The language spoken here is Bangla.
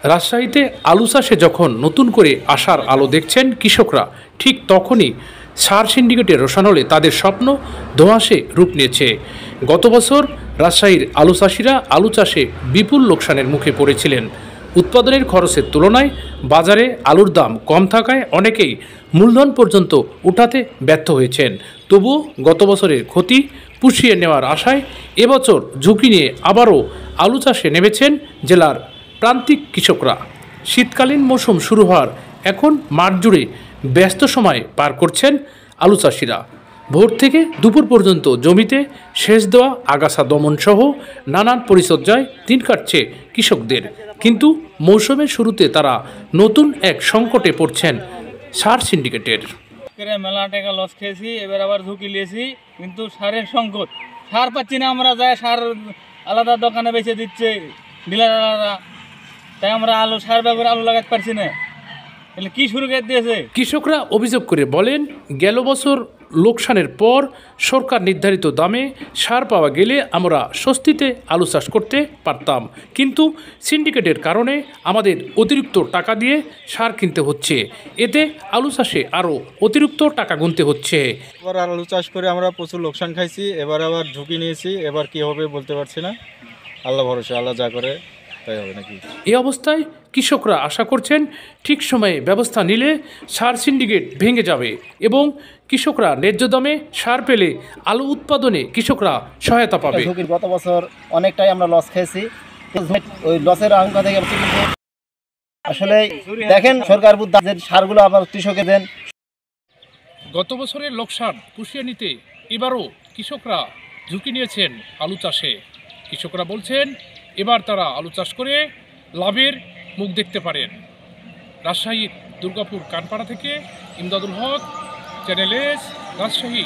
রাজশাহীতে আলু চাষে যখন নতুন করে আশার আলো দেখছেন কৃষকরা, ঠিক তখনই সার সিন্ডিকেটের রোশানলে তাদের স্বপ্ন ধোঁয়াশে রূপ নিয়েছে। গত বছর রাজশাহীর আলু চাষিরা আলু চাষে বিপুল লোকসানের মুখে পড়েছিলেন। উৎপাদনের খরচের তুলনায় বাজারে আলুর দাম কম থাকায় অনেকেই মূলধন পর্যন্ত উঠাতে ব্যর্থ হয়েছেন। তবুও গত বছরের ক্ষতি পুষিয়ে নেওয়ার আশায় এবছর ঝুঁকি নিয়ে আবারও আলু চাষে নেমেছেন জেলার প্রান্তিক কৃষকরা। শীতকালীন মৌসুম শুরু হওয়ার এখন মাঠ জুড়ে ব্যস্ত সময় পার করছেন আলু চাষিরা। ভোর থেকে দুপুর পর্যন্ত জমিতে সেচ দেওয়া, আগাছা দমন সহ নানান পরিচর্যায় দিন কাটছে কৃষকদের। কিন্তু মৌসুমের শুরুতে তারা নতুন এক সংকটে পড়ছেন সার সিন্ডিকেটের। মেলা টাকা লস খেয়েছি, এবার আবার ঝুঁকি নিয়েছি, কিন্তু সারের সংকট, সার পাচ্ছি না। আমরা যাই সার আলাদা দোকানে বেচে দিচ্ছে ডিলাররা, তাই আমরা আলু সার ব্যবহার আলু লাগাতে পারছি না। তাহলে কি শুরু করে দিয়েছে? কৃষকরা অভিযোগ করে বলেন, গেল বছর লোকসানের পর সরকার নির্ধারিত দামে সার পাওয়া গেলে আমরা স্বস্তিতে আলু চাষ করতে পারতাম, কিন্তু সিন্ডিকেটের কারণে আমাদের অতিরিক্ত টাকা দিয়ে সার কিনতে হচ্ছে। এতে আলু চাষে আরও অতিরিক্ত টাকা গুনতে হচ্ছে। এবার আলু চাষ করে আমরা প্রচুর লোকসান খাইছি, এবার আবার ঝুঁকি নিয়েছি। এবার কি হবে বলতে পারছি না, আল্লাহ ভরসা, আল্লাহ যা করে তাই হবে নাকি। এই অবস্থায় কৃষকরা আশা করছেন ঠিক সময়ে ব্যবস্থা নিলে সার সিন্ডিকেট ভেঙে যাবে এবং কৃষকরা ন্যায্য দামে সার পেলে আলু উৎপাদনে কৃষকরা সহায়তা পাবে। গত বছর অনেকটাই আমরা লস খেয়েছি, ওই লসের আশঙ্কা থেকে আসলে দেখেন সরকার যে সারগুলো আবার কৃষকের দেন। গত বছরের লোকসান পুষিয়ে নিতে এবারও কৃষকরা ঝুঁকি নিয়েছেন আলু চাষে। কৃষকরা বলছেন এবার তারা আলু চাষ করে লাভের মুখ দেখতে পারেন। রাজশাহীর দুর্গাপুর কানপাড়া থেকে ইমদাদুল হক, চ্যানেল এস, রাজশাহী।